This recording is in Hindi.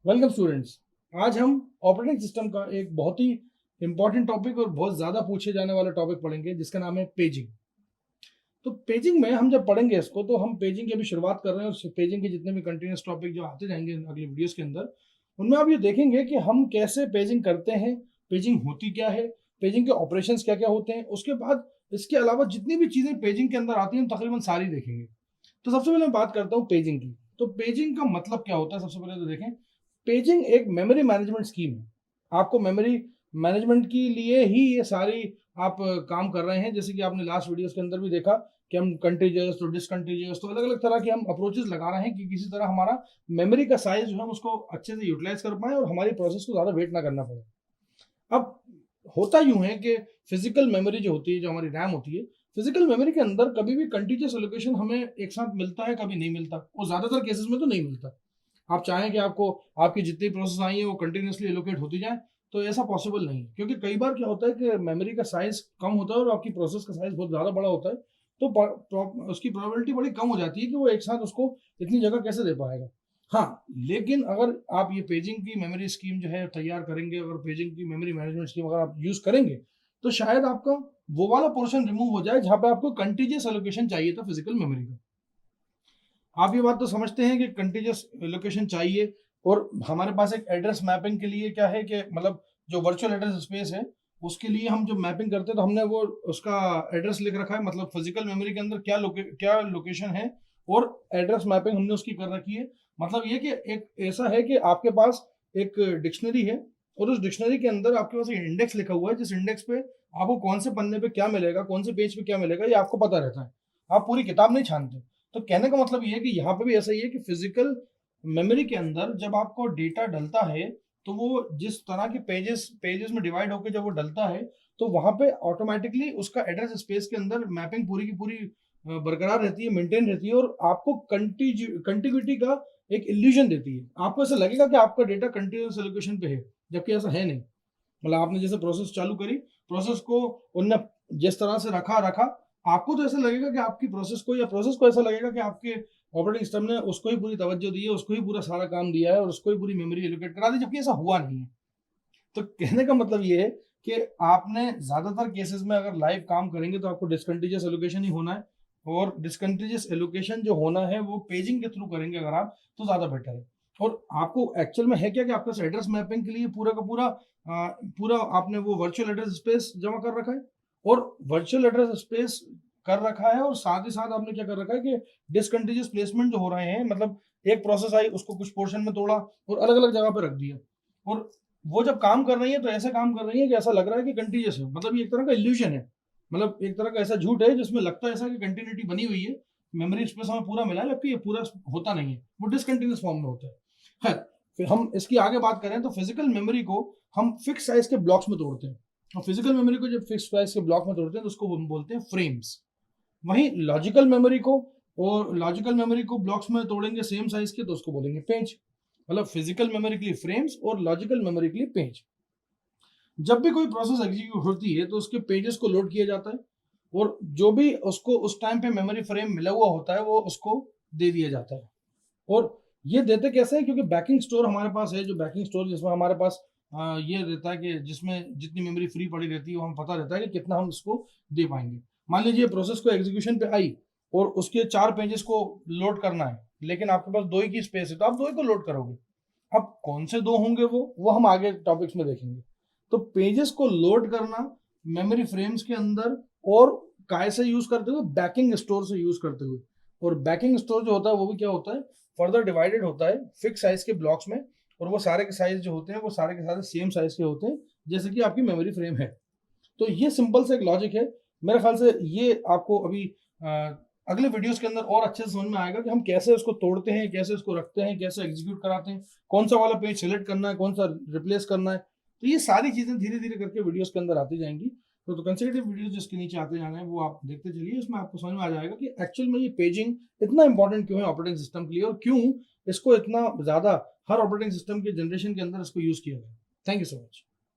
Welcome students. आज हम ऑपरेटिंग सिस्टम का एक बहुत ही इंपॉर्टेंट टॉपिक और बहुत ज़्यादा पूछे जाने वाला टॉपिक पढ़ेंगे जिसका नाम है पेजिंग। तो पेजिंग में हम जब पढ़ेंगे इसको तो हम पेजिंग की अभी शुरुआत कर रहे हैं और पेजिंग के जितने भी कंटिन्यूस टॉपिक जो आते जाएंगे अगली वीडियोस के अंदर उनमें आप ये देखेंगे कि हम कैसे पेजिंग करते हैं, पेजिंग होती क्या है, पेजिंग के ऑपरेशंस क्या क्या होते हैं। उसके बाद इसके अलावा जितनी भी चीज़ें पेजिंग के अंदर आती हैं हम तकरीबन सारी देखेंगे। तो सबसे पहले मैं बात करता हूँ पेजिंग की। तो पेजिंग का मतलब क्या होता है सबसे पहले तो देखें। पेजिंग एक मेमोरी मैनेजमेंट स्कीम है। आपको मेमोरी मैनेजमेंट के लिए ही ये सारी आप काम कर रहे हैं। जैसे कि आपने लास्ट वीडियोस के अंदर भी देखा कि हम कंटीजियस तो डिसकंटीजियस तो अलग अलग तरह के हम अप्रोचेस लगा रहे हैं कि किसी तरह हमारा मेमोरी का साइज जो है हम उसको अच्छे से यूटिलाइज कर पाए और हमारी प्रोसेस को ज़्यादा वेट ना करना पड़े। अब होता यूं है कि फिजिकल मेमोरी जो होती है, जो हमारी रैम होती है, फिजिकल मेमोरी के अंदर कभी भी कंटीजियस एलोकेशन हमें एक साथ मिलता है, कभी नहीं मिलता। और ज़्यादातर केसेस में तो नहीं मिलता। आप चाहें कि आपको आपकी जितनी प्रोसेस आई है वो कंटिन्यूसली एलोकेट होती जाए, तो ऐसा पॉसिबल नहीं है। क्योंकि कई बार क्या होता है कि मेमोरी का साइज कम होता है और आपकी प्रोसेस का साइज बहुत ज़्यादा बड़ा होता है, तो उसकी प्रोबेबिलिटी बड़ी कम हो जाती है कि वो एक साथ उसको इतनी जगह कैसे दे पाएगा। हाँ, लेकिन अगर आप ये पेजिंग की मेमोरी स्कीम जो है तैयार करेंगे, अगर पेजिंग की मेमोरी मैनेजमेंट स्कीम अगर आप यूज़ करेंगे, तो शायद आपका वो वाला पोर्शन रिमूव हो जाए जहाँ पे आपको कंटीजियस एलोकेशन चाहिए था फिजिकल मेमोरी का। आप ये बात तो समझते हैं कि कंटीजियस लोकेशन चाहिए और हमारे पास एक एड्रेस मैपिंग के लिए क्या है कि मतलब जो वर्चुअल एड्रेस स्पेस है उसके लिए हम जब मैपिंग करते हैं तो हमने वो उसका एड्रेस लिख रखा है, मतलब फिजिकल मेमोरी के अंदर क्या लोकेशन है और एड्रेस मैपिंग हमने उसकी कर रखी है। मतलब ये कि एक ऐसा है कि आपके पास एक डिक्शनरी है और उस डिक्शनरी के अंदर आपके पास एक इंडेक्स लिखा हुआ है, जिस इंडेक्स पे आपको कौन से पन्ने पे क्या मिलेगा, कौन से पेज पे क्या मिलेगा, ये आपको पता रहता है। आप पूरी किताब नहीं छानते। तो कहने का मतलब ये है कि यहाँ पे भी ऐसा ही है कि फिजिकल मेमोरी के अंदर जब आपको डेटा डलता है तो वो जिस तरह के पेजेस पेजेस में डिवाइड होकर जब वो डलता है तो वहां पे ऑटोमेटिकली उसका एड्रेस स्पेस के अंदर मैपिंग पूरी की पूरी बरकरार रहती है, मेंटेन रहती है और आपको कंटिन्यूटी का एक इल्यूजन देती है। आपको ऐसा लगेगा कि आपका डेटा कंटिन्यूस एलोकेशन पे है, जबकि ऐसा है नहीं। मतलब आपने जैसे प्रोसेस चालू करी, प्रोसेस को उनने जिस तरह से रखा रखा, आपको तो ऐसा लगेगा कि आपकी प्रोसेस को या प्रोसेस को ऐसा लगेगा कि आपके ऑपरेटिंग सिस्टम ने उसको ही पूरी तवज्जो दी है, उसको ही पूरा सारा काम दिया है और उसको ही पूरी मेमोरी एलोकेट करा दी, जबकि ऐसा हुआ नहीं है। तो कहने का मतलब ये है कि आपने ज्यादातर केसेस में अगर लाइव काम करेंगे तो आपको डिसकंटीजियस एलोकेशन ही होना है और डिसकंटीजियस एलोकेशन जो होना है वो पेजिंग के थ्रू करेंगे अगर आप, तो ज्यादा बेटर है। और आपको एक्चुअल में है क्या कि आपका एड्रेस मैपिंग के लिए पूरा का पूरा पूरा आपने वो वर्चुअल एड्रेस स्पेस जमा कर रखा है और वर्चुअल एड्रेस स्पेस कर रखा है और साथ ही साथ आपने क्या कर रखा है कि डिसकंटीजियस प्लेसमेंट जो हो रहे हैं, मतलब एक प्रोसेस आई उसको कुछ पोर्शन में तोड़ा और अलग अलग जगह पे रख दिया और वो जब काम कर रही है तो ऐसा काम कर रही है कि ऐसा लग रहा है कि कंटीन्यूअस है। मतलब ये एक तरह का इल्यूजन है, मतलब एक तरह का ऐसा झूठ है जिसमें लगता है ऐसा कि कंटिन्यूटी बनी हुई है, मेमोरी स्पेस हमें पूरा मिला है, जबकि ये पूरा होता नहीं है, वो डिसकंटिन्यूअस फॉर्म में होता है। फिर हम इसकी आगे बात करें तो फिजिकल मेमोरी को हम फिक्स साइज के ब्लॉक्स में तोड़ते हैं और फिजिकल मेमोरी को जब फिक्स साइज के ब्लॉक में तोड़ते हैं तो उसको हम बोलते हैं फ्रेम्स। वहीं लॉजिकल मेमोरी को ब्लॉक्स में तोड़ेंगे सेम साइज के तो उसको बोलेंगे पेज। मतलब फिजिकल मेमोरी के लिए फ्रेम्स और लॉजिकल मेमोरी के लिए पेज। जब भी कोई प्रोसेस एग्जीक्यूट होती है तो उसके पेजेस को लोड किया जाता है और जो भी उसको उस टाइम पे मेमोरी फ्रेम मिला हुआ होता है वो उसको दे दिया जाता है। और ये देते कैसे हैं, क्योंकि बैकिंग स्टोर हमारे पास है, जो बैकिंग स्टोर जिसमें हमारे पास ये रहता है कि जिसमें जितनी मेमोरी फ्री पड़ी रहती है वो हमें पता रहता है कि कितना हम इसको दे पाएंगे। मान लीजिए प्रोसेस को एग्जीक्यूशन पे आई और उसके 4 पेजेस को लोड करना है, लेकिन आपके पास 2 ही की स्पेस है तो आप 2 ही को लोड करोगे। अब कौन से 2 होंगे वो हम आगे टॉपिक्स में देखेंगे। तो पेजेस को लोड करना मेमोरी फ्रेम्स के अंदर और काय से यूज करते हुए, बैकिंग स्टोर से यूज करते हुए। और बैकिंग स्टोर जो होता है वो भी क्या होता है, फर्दर डिवाइडेड होता है फिक्स साइज के ब्लॉक्स में और वो सारे के साइज जो होते हैं वो सारे के सारे सेम साइज के होते हैं जैसे कि आपकी मेमोरी फ्रेम है। तो ये सिंपल से एक लॉजिक है। मेरे ख्याल से ये आपको अभी अगले वीडियोस के अंदर और अच्छे से समझ में आएगा कि हम कैसे उसको तोड़ते हैं, कैसे उसको रखते हैं, कैसे एग्जीक्यूट कराते हैं, कौन सा वाला पेज सिलेक्ट करना है, कौन सा रिप्लेस करना है। तो ये सारी चीजें धीरे धीरे करके वीडियोस के अंदर आती जाएंगी। तो कंसेक्यूटिव वीडियोस जिसके नीचे आते जाना है वो आप देखते चलिए, उसमें आपको समझ में आ जाएगा कि एक्चुअल में ये पेजिंग इतना इंपॉर्टेंट क्यों है ऑपरेटिंग सिस्टम के लिए और क्यों इसको इतना ज्यादा हर ऑपरेटिंग सिस्टम के जनरेशन के अंदर इसको यूज किया गया। Thank you so much.